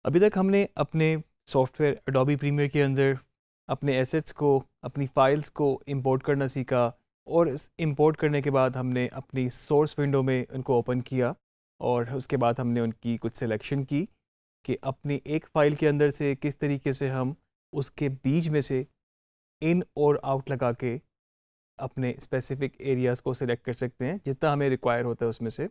अभी तक हमने अपने सॉफ्टवेयर एडोबी प्रीमियर के अंदर अपने एसेट्स को, अपनी फाइल्स को इंपोर्ट करना सीखा, और इस इंपोर्ट करने के बाद हमने अपनी सोर्स विंडो में उनको ओपन किया और उसके बाद हमने उनकी कुछ सिलेक्शन की कि अपनी एक फ़ाइल के अंदर से किस तरीके से हम उसके बीच में से इन और आउट लगा के अपने स्पेसिफिक एरियाज़ को सिलेक्ट कर सकते हैं जितना हमें रिक्वायर होता है उसमें से।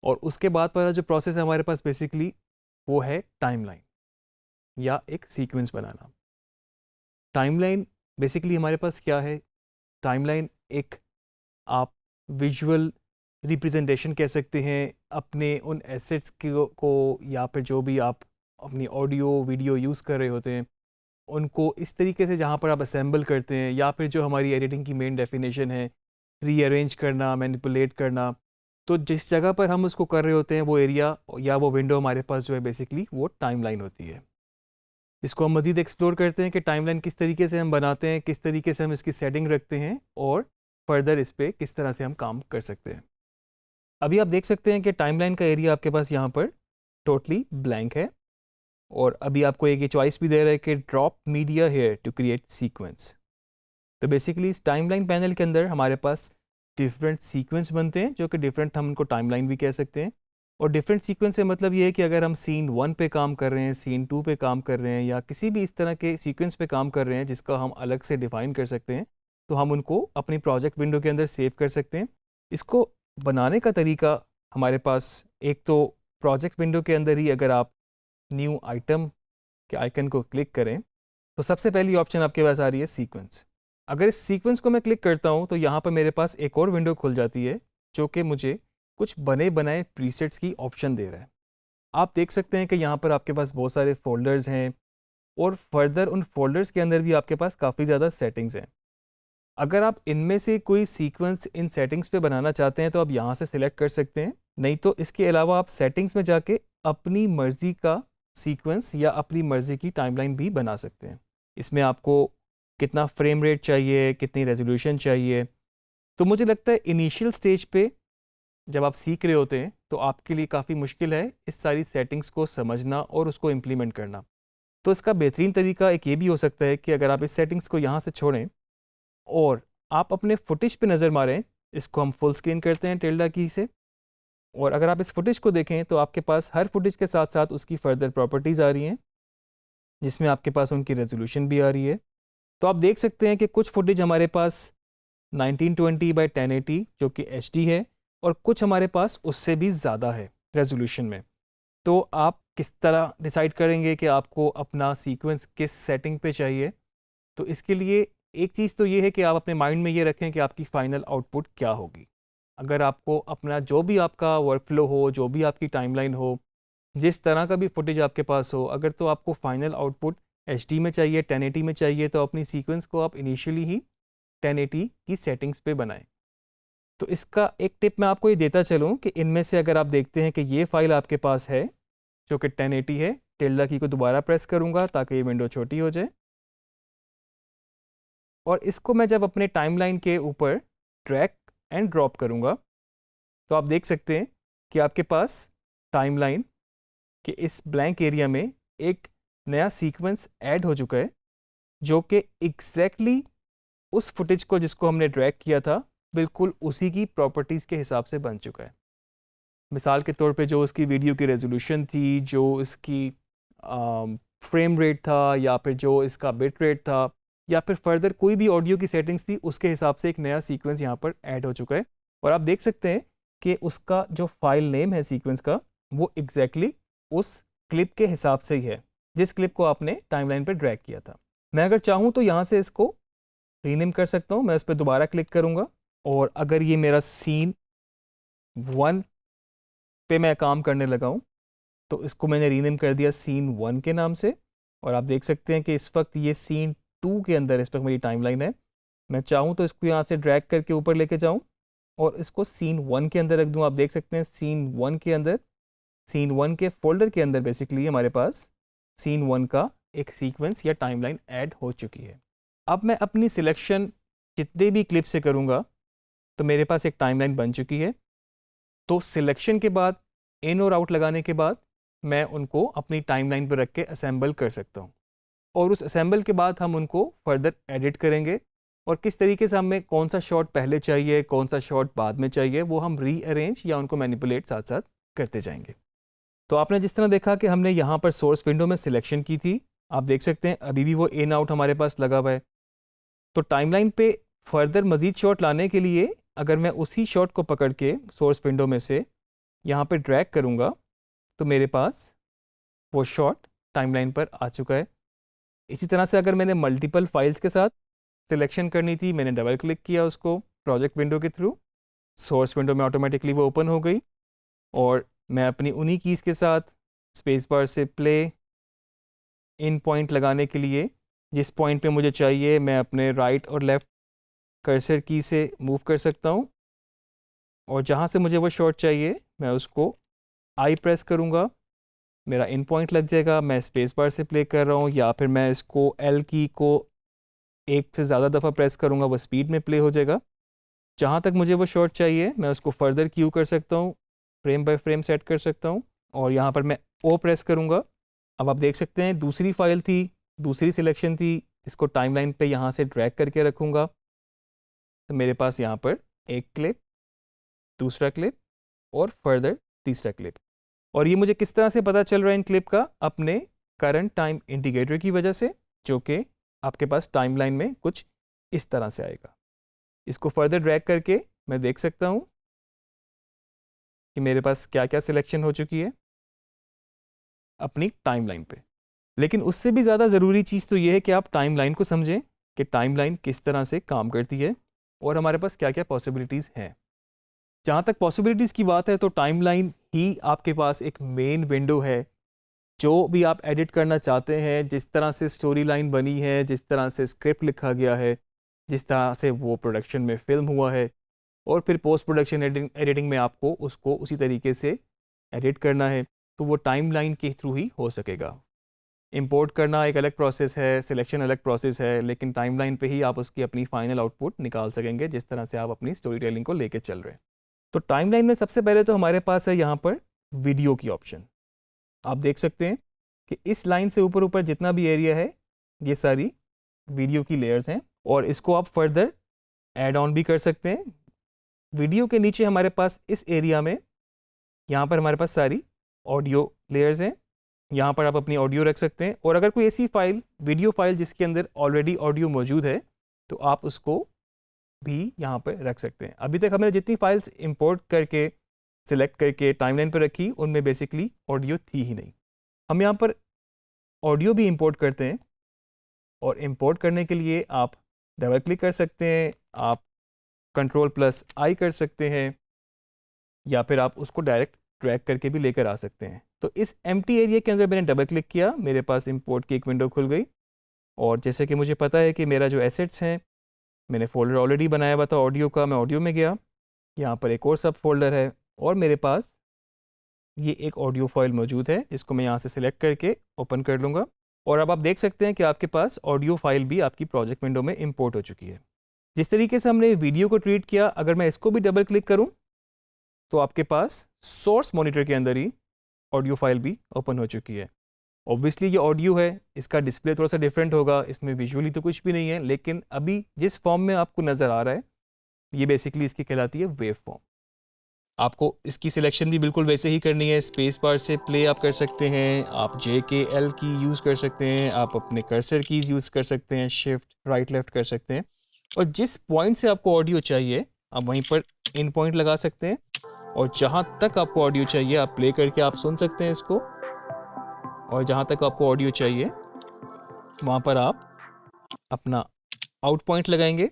और उसके बाद वाला जो प्रोसेस है हमारे पास बेसिकली वो है टाइमलाइन या एक सीक्वेंस बनाना। टाइमलाइन बेसिकली हमारे पास क्या है? टाइमलाइन एक आप विजुअल रिप्रेजेंटेशन कह सकते हैं अपने उन एसेट्स को या फिर जो भी आप अपनी ऑडियो वीडियो यूज़ कर रहे होते हैं उनको इस तरीके से जहाँ पर आप असेंबल करते हैं, या फिर जो हमारी एडिटिंग की मेन डेफिनेशन है रीअरेंज करना, मैनिपुलेट करना। तो जिस जगह पर हम उसको कर रहे होते हैं वो एरिया या वो विंडो हमारे पास जो है बेसिकली वो टाइमलाइन होती है। इसको हम मज़ीद एक्सप्लोर करते हैं कि टाइमलाइन किस तरीके से हम बनाते हैं, किस तरीके से हम इसकी सेटिंग रखते हैं और फर्दर इस पर किस तरह से हम काम कर सकते हैं। अभी आप देख सकते हैं कि टाइमलाइन का एरिया आपके पास यहाँ पर टोटली ब्लैंक है, और अभी आपको एक ये चॉइस भी दे रहा है कि drop media here to create sequence. तो बेसिकली इस टाइमलाइन पैनल के अंदर हमारे पास डिफरेंट सीक्वेंस बनते हैं जो कि डिफरेंट, हम उनको टाइमलाइन भी कह सकते हैं। और डिफरेंट सीक्वेंस से मतलब ये है कि अगर हम सीन 1 पे काम कर रहे हैं, सीन 2 पे काम कर रहे हैं, या किसी भी इस तरह के सीक्वेंस पे काम कर रहे हैं जिसका हम अलग से डिफ़ाइन कर सकते हैं, तो हम उनको अपनी प्रोजेक्ट विंडो के अंदर सेव कर सकते हैं। इसको बनाने का तरीका हमारे पास, एक तो प्रोजेक्ट विंडो के अंदर ही अगर आप न्यू आइटम के आइकन को क्लिक करें तो सबसे पहली ऑप्शन आपके पास आ रही है सीक्वेंस। अगर इस सीक्वेंस को मैं क्लिक करता हूं तो यहाँ पर मेरे पास एक और विंडो खुल जाती है जो कि मुझे कुछ बने बनाए प्रीसेट्स की ऑप्शन दे रहा है। आप देख सकते हैं कि यहाँ पर आपके पास बहुत सारे फोल्डर्स हैं, और फर्दर उन फोल्डर्स के अंदर भी आपके पास काफ़ी ज़्यादा सेटिंग्स हैं। अगर आप इनमें से कोई सीक्वेंस इन सेटिंग्स पे बनाना चाहते हैं तो आप यहाँ से सिलेक्ट कर सकते हैं, नहीं तो इसके अलावा आप सेटिंग्स में जाके अपनी मर्ज़ी का सीक्वेंस या अपनी मर्ज़ी की टाइमलाइन भी बना सकते हैं। इसमें आपको कितना फ्रेम रेट चाहिए, कितनी रेजोल्यूशन चाहिए। तो मुझे लगता है इनिशियल स्टेज पे जब आप सीख रहे होते हैं तो आपके लिए काफ़ी मुश्किल है इस सारी सेटिंग्स को समझना और उसको इम्प्लीमेंट करना। तो इसका बेहतरीन तरीका एक ये भी हो सकता है कि अगर आप इस सेटिंग्स को यहाँ से छोड़ें और आप अपने फुटेज पे नज़र मारें, इसको हम फुल स्क्रीन करते हैं टिल्डा की से, और अगर आप इस फुटेज को देखें तो आपके पास हर फुटेज के साथ साथ उसकी फर्दर प्रॉपर्टीज़ आ रही हैं जिसमें आपके पास उनकी रेजोल्यूशन भी आ रही है। तो आप देख सकते हैं कि कुछ फुटेज हमारे पास 1920 बाई 1080 जो कि HD है, और कुछ हमारे पास उससे भी ज़्यादा है रेजोल्यूशन में। तो आप किस तरह डिसाइड करेंगे कि आपको अपना सीक्वेंस किस सेटिंग पे चाहिए? तो इसके लिए एक चीज़ तो ये है कि आप अपने माइंड में ये रखें कि आपकी फ़ाइनल आउटपुट क्या होगी। अगर आपको अपना जो भी आपका वर्कफ्लो हो, जो भी आपकी टाइमलाइन हो, जिस तरह का भी फुटेज आपके पास हो, अगर तो आपको फाइनल आउटपुट HD में चाहिए, 1080 में चाहिए, तो अपनी सीक्वेंस को आप इनिशियली ही 1080 की सेटिंग्स पे बनाएं। तो इसका एक टिप मैं आपको ये देता चलूँ कि इनमें से अगर आप देखते हैं कि ये फ़ाइल आपके पास है जो कि 1080 है, टिल्डा की को दोबारा प्रेस करूँगा ताकि ये विंडो छोटी हो जाए, और इसको मैं जब अपने टाइमलाइन के ऊपर ड्रैग एंड ड्रॉप करूँगा तो आप देख सकते हैं कि आपके पास टाइमलाइन के इस ब्लैंक एरिया में एक नया सीक्वेंस ऐड हो चुका है जो कि एग्जैक्टली उस फुटेज को जिसको हमने ड्रैग किया था बिल्कुल उसी की प्रॉपर्टीज़ के हिसाब से बन चुका है। मिसाल के तौर पे जो उसकी वीडियो की रेजोल्यूशन थी, जो इसकी फ्रेम रेट था, या फिर जो इसका बिट रेट था, या फिर फर्दर कोई भी ऑडियो की सेटिंग्स थी, उसके हिसाब से एक नया सीक्वेंस यहाँ पर ऐड हो चुका है। और आप देख सकते हैं कि उसका जो फाइल नेम है सीक्वेंस का वो एग्जैक्टली उस क्लिप के हिसाब से ही है जिस क्लिप को आपने टाइमलाइन पर ड्रैग किया था। मैं अगर चाहूँ तो यहाँ से इसको रीनेम कर सकता हूँ। मैं इस पर दोबारा क्लिक करूँगा, और अगर ये मेरा सीन 1 पे मैं काम करने लगा हूँ तो इसको मैंने रीनेम कर दिया सीन 1 के नाम से। और आप देख सकते हैं कि इस वक्त ये सीन 2 के अंदर इस वक्त मेरी टाइमलाइन है। मैं चाहूँ तो इसको यहाँ से ड्रैग करके ऊपर लेके जाऊँ और इसको सीन 1 के अंदर रख दूँ। आप देख सकते हैं सीन 1 के अंदर, सीन 1 के फोल्डर के अंदर बेसिकली हमारे पास सीन 1 का एक सीक्वेंस या टाइमलाइन ऐड हो चुकी है। अब मैं अपनी सिलेक्शन जितने भी क्लिप से करूँगा तो मेरे पास एक टाइमलाइन बन चुकी है। तो सिलेक्शन के बाद, इन और आउट लगाने के बाद मैं उनको अपनी टाइमलाइन पर रख के असेंबल कर सकता हूँ। और उस असेंबल के बाद हम उनको फर्दर एडिट करेंगे और किस तरीके से हमें कौन सा शॉट पहले चाहिए, कौन सा शॉट बाद में चाहिए, वो हम रीअरेंज या उनको मैनिपुलेट साथ साथ करते जाएंगे। तो आपने जिस तरह देखा कि हमने यहाँ पर सोर्स विंडो में सिलेक्शन की थी, आप देख सकते हैं अभी भी वो इन आउट हमारे पास लगा हुआ है। तो टाइमलाइन पे फर्दर मज़ीद शॉट लाने के लिए अगर मैं उसी शॉट को पकड़ के सोर्स विंडो में से यहाँ पे ड्रैग करूँगा तो मेरे पास वो शॉट टाइमलाइन पर आ चुका है। इसी तरह से अगर मैंने मल्टीपल फाइल्स के साथ सिलेक्शन करनी थी, मैंने डबल क्लिक किया उसको प्रोजेक्ट विंडो के थ्रू, सोर्स विंडो में ऑटोमेटिकली वो ओपन हो गई और मैं अपनी उन्हीं कीज़ के साथ स्पेस बार से प्ले इन पॉइंट लगाने के लिए जिस पॉइंट पे मुझे चाहिए मैं अपने राइट और लेफ़्ट कर्सर की से मूव कर सकता हूँ और जहाँ से मुझे वो शॉट चाहिए मैं उसको आई प्रेस करूँगा, मेरा इन पॉइंट लग जाएगा। मैं स्पेस बार से प्ले कर रहा हूँ या फिर मैं इसको एल की को एक से ज़्यादा दफ़ा प्रेस करूँगा, वो स्पीड में प्ले हो जाएगा। जहाँ तक मुझे वो शॉट चाहिए मैं उसको फर्दर क्यू कर सकता हूँ, फ्रेम बाय फ्रेम सेट कर सकता हूँ और यहाँ पर मैं ओ प्रेस करूँगा। अब आप देख सकते हैं दूसरी फाइल थी, दूसरी सिलेक्शन थी, इसको टाइमलाइन पे यहाँ से ड्रैग करके रखूँगा तो मेरे पास यहाँ पर एक क्लिप, दूसरा क्लिप और फर्दर तीसरा क्लिप। और ये मुझे किस तरह से पता चल रहा है इन क्लिप का? अपने करंट टाइम इंडिकेटर की वजह से, जो कि आपके पास टाइमलाइन में कुछ इस तरह से आएगा। इसको फर्दर ड्रैग करके मैं देख सकता हूँ कि मेरे पास क्या क्या सिलेक्शन हो चुकी है अपनी टाइमलाइन पे। लेकिन उससे भी ज़्यादा ज़रूरी चीज़ तो ये है कि आप टाइमलाइन को समझें कि टाइमलाइन किस तरह से काम करती है और हमारे पास क्या क्या पॉसिबिलिटीज़ हैं। जहाँ तक पॉसिबिलिटीज़ की बात है तो टाइमलाइन ही आपके पास एक मेन विंडो है। जो भी आप एडिट करना चाहते हैं, जिस तरह से स्टोरी लाइन बनी है, जिस तरह से स्क्रिप्ट लिखा गया है, जिस तरह से वो प्रोडक्शन में फ़िल्म हुआ है और फिर पोस्ट प्रोडक्शन एडिटिंग में आपको उसको उसी तरीके से एडिट करना है, तो वो टाइमलाइन के थ्रू ही हो सकेगा। इंपोर्ट करना एक अलग प्रोसेस है, सिलेक्शन अलग प्रोसेस है, लेकिन टाइमलाइन पे ही आप उसकी अपनी फाइनल आउटपुट निकाल सकेंगे जिस तरह से आप अपनी स्टोरी टेलिंग को लेके चल रहे हैं। तो टाइमलाइन में सबसे पहले तो हमारे पास है यहाँ पर वीडियो की ऑप्शन। आप देख सकते हैं कि इस लाइन से ऊपर ऊपर जितना भी एरिया है ये सारी वीडियो की लेयर्स हैं और इसको आप फर्दर ऐड ऑन भी कर सकते हैं। वीडियो के नीचे हमारे पास इस एरिया में यहाँ पर हमारे पास सारी ऑडियो लेयर्स हैं। यहाँ पर आप अपनी ऑडियो रख सकते हैं और अगर कोई ऐसी फाइल, वीडियो फाइल जिसके अंदर ऑलरेडी ऑडियो मौजूद है तो आप उसको भी यहाँ पर रख सकते हैं। अभी तक हमने जितनी फाइल्स इंपोर्ट करके सिलेक्ट करके टाइमलाइन पर रखी उनमें बेसिकली ऑडियो थी ही नहीं। हम यहाँ पर ऑडियो भी इंपोर्ट करते हैं और इंपोर्ट करने के लिए आप डबल क्लिक कर सकते हैं, आप कंट्रोल प्लस आई कर सकते हैं या फिर आप उसको डायरेक्ट ड्रैग करके भी लेकर आ सकते हैं। तो इस एम्प्टी एरिया के अंदर मैंने डबल क्लिक किया, मेरे पास इंपोर्ट की एक विंडो खुल गई और जैसे कि मुझे पता है कि मेरा जो एसेट्स हैं, मैंने फ़ोल्डर ऑलरेडी बनाया हुआ था ऑडियो का, मैं ऑडियो में गया, यहाँ पर एक और सब फोल्डर है और मेरे पास ये एक ऑडियो फाइल मौजूद है जिसको मैं यहाँ से सिलेक्ट करके ओपन कर लूँगा और अब आप देख सकते हैं कि आपके पास ऑडियो फाइल भी आपकी प्रोजेक्ट विंडो में इंपोर्ट हो चुकी है। जिस तरीके से हमने वीडियो को ट्रीट किया, अगर मैं इसको भी डबल क्लिक करूँ तो आपके पास सोर्स मॉनिटर के अंदर ही ऑडियो फाइल भी ओपन हो चुकी है। ऑब्वियसली ये ऑडियो है, इसका डिस्प्ले थोड़ा सा डिफरेंट होगा, इसमें विजुअली तो कुछ भी नहीं है, लेकिन अभी जिस फॉर्म में आपको नज़र आ रहा है ये बेसिकली इसकी कहलाती है वेव फॉर्म। आपको इसकी सिलेक्शन भी बिल्कुल वैसे ही करनी है, स्पेस बार से प्ले आप कर सकते हैं, आप JKL की यूज़ कर सकते हैं, आप अपने कर्सर कीज़ यूज़ कर सकते हैं, शिफ्ट राइट लेफ़्ट कर सकते हैं और जिस पॉइंट से आपको ऑडियो चाहिए आप वहीं पर इन पॉइंट लगा सकते हैं और जहाँ तक आपको ऑडियो चाहिए आप प्ले करके आप सुन सकते हैं इसको और जहाँ तक आपको ऑडियो चाहिए वहाँ पर आप अपना आउट पॉइंट लगाएंगे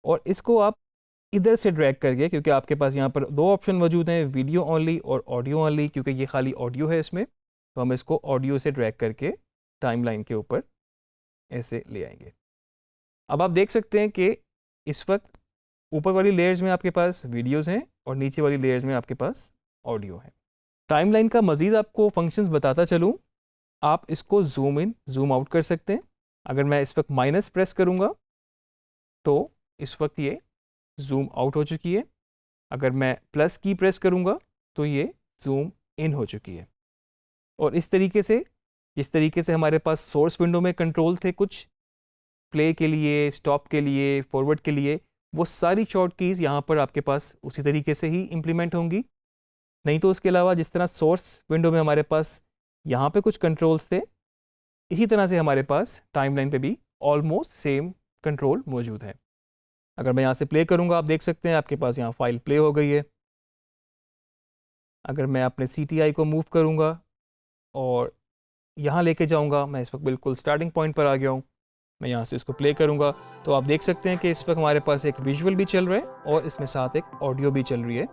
और इसको आप इधर से ड्रैग करके, क्योंकि आपके पास यहाँ पर दो ऑप्शन मौजूद हैं, वीडियो ओनली और ऑडियो ओनली, क्योंकि ये खाली ऑडियो है इसमें, तो हम इसको ऑडियो से ड्रैग करके टाइमलाइन के ऊपर ऐसे ले आएंगे। अब आप देख सकते हैं कि इस वक्त ऊपर वाली लेयर्स में आपके पास वीडियोस हैं और नीचे वाली लेयर्स में आपके पास ऑडियो है। टाइमलाइन का मज़ीद आपको फंक्शंस बताता चलूँ, आप इसको जूम इन जूम आउट कर सकते हैं। अगर मैं इस वक्त माइनस प्रेस करूँगा तो इस वक्त ये जूम आउट हो चुकी है, अगर मैं प्लस की प्रेस करूँगा तो ये जूम इन हो चुकी है। और इस तरीके से, जिस तरीके से हमारे पास सोर्स विंडो में कंट्रोल थे कुछ प्ले के लिए, स्टॉप के लिए, फॉरवर्ड के लिए, वो सारी शॉर्ट कीज़ यहाँ पर आपके पास उसी तरीके से ही इम्प्लीमेंट होंगी। नहीं तो उसके अलावा जिस तरह सोर्स विंडो में हमारे पास यहाँ पे कुछ कंट्रोल्स थे, इसी तरह से हमारे पास टाइमलाइन पे भी ऑलमोस्ट सेम कंट्रोल मौजूद है। अगर मैं यहाँ से प्ले करूँगा, आप देख सकते हैं आपके पास यहाँ फाइल प्ले हो गई है। अगर मैं अपने CTI को मूव करूँगा और यहाँ लेके जाऊँगा, मैं इस वक्त बिल्कुल स्टार्टिंग पॉइंट पर आ गया हूँ। मैं यहाँ से इसको प्ले करूँगा तो आप देख सकते हैं कि इस वक्त हमारे पास एक विजुअल भी चल रहा है और इसमें साथ एक ऑडियो भी चल रही है,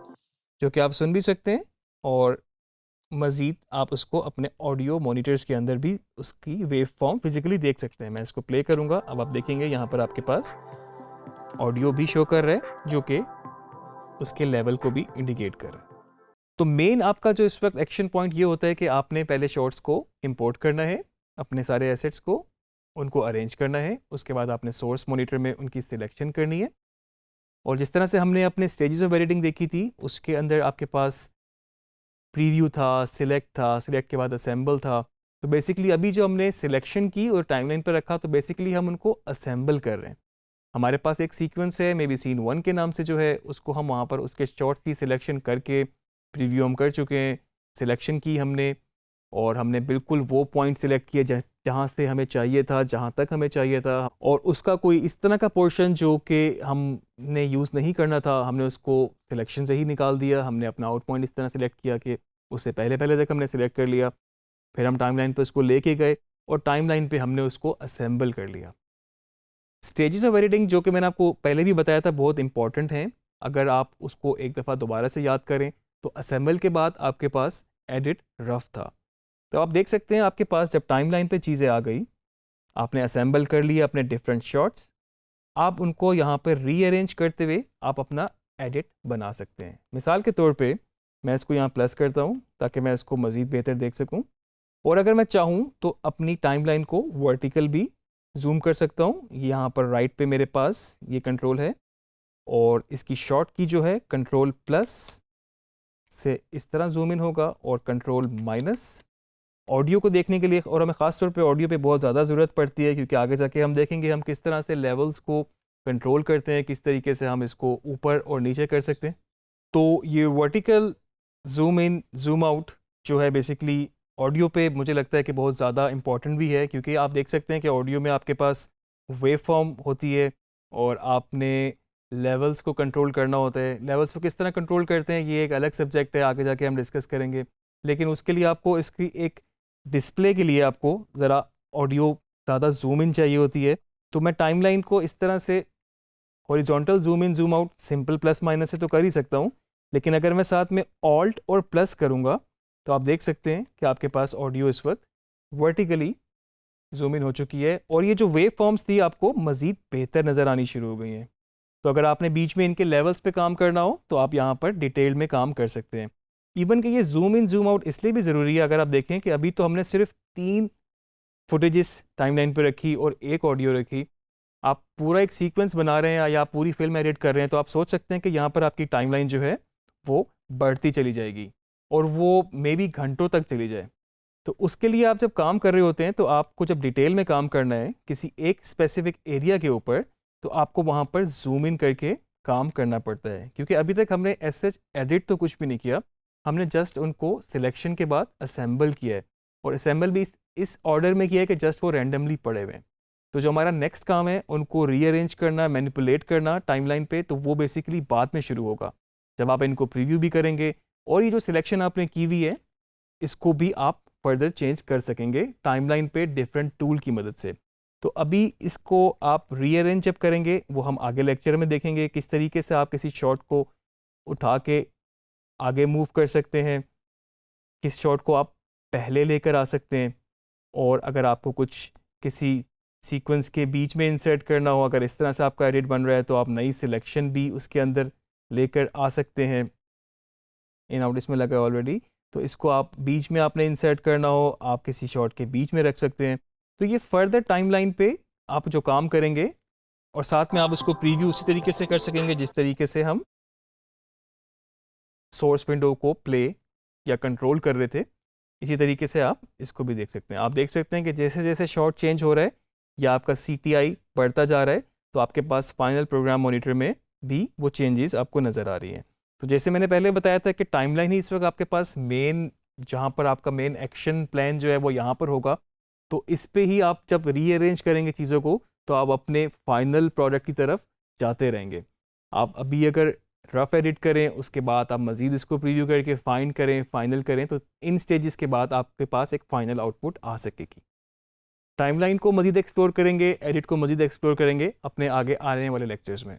जो कि आप सुन भी सकते हैं, और मज़ीद आप उसको अपने ऑडियो मॉनिटर्स के अंदर भी उसकी वेव फॉर्म फिजिकली देख सकते हैं। मैं इसको प्ले करूँगा, अब आप देखेंगे यहाँ पर आपके पास ऑडियो भी शो कर रहा है, जो कि उसके लेवल को भी इंडिकेट कर रहा है। तो मेन आपका जो इस वक्त एक्शन पॉइंट ये होता है कि आपने पहले शॉट्स को इंपोर्ट करना है, अपने सारे एसेट्स को, उनको अरेंज करना है। उसके बाद आपने सोर्स मॉनिटर में उनकी सिलेक्शन करनी है, और जिस तरह से हमने अपने स्टेजेस ऑफ एडिटिंग देखी थी, उसके अंदर आपके पास प्रीव्यू था, सिलेक्ट के बाद असेंबल था। तो बेसिकली अभी जो हमने सिलेक्शन की और टाइमलाइन पर रखा, तो बेसिकली हम उनको असेंबल कर रहे हैं। हमारे पास एक सीक्वेंस है, मे बी सीन 1 के नाम से, जो है उसको हम वहाँ पर उसके शॉर्ट्स की सिलेक्शन करके प्रीव्यू हम कर चुके हैं, सिलेक्शन की हमने, और हमने बिल्कुल वो पॉइंट सिलेक्ट किए जहाँ से हमें चाहिए था, जहाँ तक हमें चाहिए था, और उसका कोई इस तरह का पोर्शन जो कि हमने यूज़ नहीं करना था, हमने उसको सिलेक्शन से ही निकाल दिया। हमने अपना आउट पॉइंट इस तरह सिलेक्ट किया कि उससे पहले पहले तक हमने सिलेक्ट कर लिया, फिर हम टाइमलाइन पे उसको लेके गए और टाइमलाइन पे हमने उसको असेंबल कर लिया। स्टेजेस ऑफ एडिटिंग, जो कि मैंने आपको पहले भी बताया था, बहुत इंपॉर्टेंट हैं। अगर आप उसको एक दफ़ा दोबारा से याद करें, तो असेंबल के बाद आपके पास एडिट रफ था। तो आप देख सकते हैं आपके पास जब टाइमलाइन पे चीज़ें आ गई, आपने असेंबल कर लिया अपने डिफरेंट शॉट्स, आप उनको यहाँ पर रीअरेंज करते हुए आप अपना एडिट बना सकते हैं। मिसाल के तौर पे मैं इसको यहाँ प्लस करता हूँ ताकि मैं इसको मज़ीद बेहतर देख सकूँ, और अगर मैं चाहूँ तो अपनी टाइमलाइन को वर्टिकल भी जूम कर सकता हूँ। यहाँ पर राइट पे मेरे पास ये कंट्रोल है, और इसकी शॉर्ट की जो है कंट्रोल प्लस से इस तरह जूम इन होगा, और कंट्रोल माइनस ऑडियो को देखने के लिए, और हमें ख़ास तौर पे ऑडियो पे बहुत ज़्यादा ज़रूरत पड़ती है, क्योंकि आगे जाके हम देखेंगे हम किस तरह से लेवल्स को कंट्रोल करते हैं, किस तरीके से हम इसको ऊपर और नीचे कर सकते हैं। तो ये vertical zoom in zoom out जो है बेसिकली ऑडियो पे मुझे लगता है कि बहुत ज़्यादा इंपॉर्टेंट भी है, क्योंकि आप देख सकते हैं कि ऑडियो में आपके पास वेव फॉर्म होती है और आपने लेवल्स को कंट्रोल करना होता है। लेवल्स को किस तरह कंट्रोल करते हैं ये एक अलग सब्जेक्ट है, आगे जाके हम डिस्कस करेंगे, लेकिन उसके लिए आपको इसकी एक डिस्प्ले के लिए आपको ज़रा ऑडियो ज़्यादा जूम इन चाहिए होती है। तो मैं टाइमलाइन को इस तरह से horizontal zoom in zoom out simple plus minus से तो कर ही सकता हूँ, लेकिन अगर मैं साथ में ऑल्ट और प्लस करूँगा तो आप देख सकते हैं कि आपके पास ऑडियो इस वक्त वर्टिकली जूम इन हो चुकी है, और ये जो वेव फॉर्म्स थी आपको मज़ीद बेहतर नज़र आनी शुरू हो गई हैं। तो अगर आपने बीच में इनके लेवल्स पे काम करना हो तो आप यहाँ पर डिटेल में काम कर सकते हैं। इवन कि ये जूम इन जूम आउट इसलिए भी ज़रूरी है, अगर आप देखें कि अभी तो हमने सिर्फ 3 फुटेजेस टाइमलाइन पर रखी और एक ऑडियो रखी। आप पूरा एक सीक्वेंस बना रहे हैं या आप पूरी फिल्म एडिट कर रहे हैं, तो आप सोच सकते हैं कि यहाँ पर आपकी टाइमलाइन जो है वो बढ़ती चली जाएगी, और वो मे बी घंटों तक चली जाए। तो उसके लिए आप जब काम कर रहे होते हैं, तो आपको जब डिटेल में काम करना है किसी एक स्पेसिफिक एरिया के ऊपर, तो आपको वहाँ पर जूम इन करके काम करना पड़ता है, क्योंकि अभी तक हमने ऐसे एडिट तो कुछ भी नहीं किया, हमने जस्ट उनको सिलेक्शन के बाद असेंबल किया है, और असेंबल भी इस ऑर्डर में किया है कि जस्ट वो रैंडमली पड़े हुए हैं। तो जो हमारा नेक्स्ट काम है उनको रीअरेंज करना, मैनिपुलेट करना टाइमलाइन पे, तो वो बेसिकली बाद में शुरू होगा जब आप इनको प्रीव्यू भी करेंगे, और ये जो सिलेक्शन आपने की हुई है इसको भी आप फर्दर चेंज कर सकेंगे टाइमलाइन पे डिफरेंट टूल की मदद से। तो अभी इसको आप रीअरेंज जब करेंगे वो हम आगे लेक्चर में देखेंगे, किस तरीके से आप किसी शॉट को उठा के आगे मूव कर सकते हैं, किस शॉट को आप पहले लेकर आ सकते हैं, और अगर आपको कुछ किसी सीक्वेंस के बीच में इंसर्ट करना हो, अगर इस तरह से आपका एडिट बन रहा है, तो आप नई सिलेक्शन भी उसके अंदर लेकर आ सकते हैं। इन आउट इसमें लगा ऑलरेडी, तो इसको आप बीच में आपने इंसर्ट करना हो, आप किसी शॉट के बीच में रख सकते हैं। तो ये फर्दर टाइमलाइन पे आप जो काम करेंगे, और साथ में आप उसको प्रीव्यू उसी तरीके से कर सकेंगे जिस तरीके से हम सोर्स विंडो को प्ले या कंट्रोल कर रहे थे। इसी तरीके से आप इसको भी देख सकते हैं। आप देख सकते हैं कि जैसे जैसे शॉट चेंज हो रहा है या आपका CTI बढ़ता जा रहा है तो आपके पास फाइनल प्रोग्राम मॉनिटर में भी वो चेंजेस आपको नज़र आ रही हैं। तो जैसे मैंने पहले बताया था कि टाइमलाइन ही इस वक्त आपके पास मेन, जहाँ पर आपका मेन एक्शन प्लान जो है वो यहाँ पर होगा, तो इस पे ही आप जब रीअरेंज करेंगे चीज़ों को तो आप अपने फाइनल प्रोडक्ट की तरफ जाते रहेंगे। आप अभी अगर रफ एडिट करें, उसके बाद आप मज़ीद इसको प्रीव्यू करके फाइन करें, फाइनल करें, तो इन स्टेजेस के बाद आपके पास एक फाइनल आउटपुट आ सकेगी। टाइमलाइन को मज़ीद एक्सप्लोर करेंगे, एडिट को मज़ीद एक्सप्लोर करेंगे अपने आगे आने वाले लेक्चर्स में।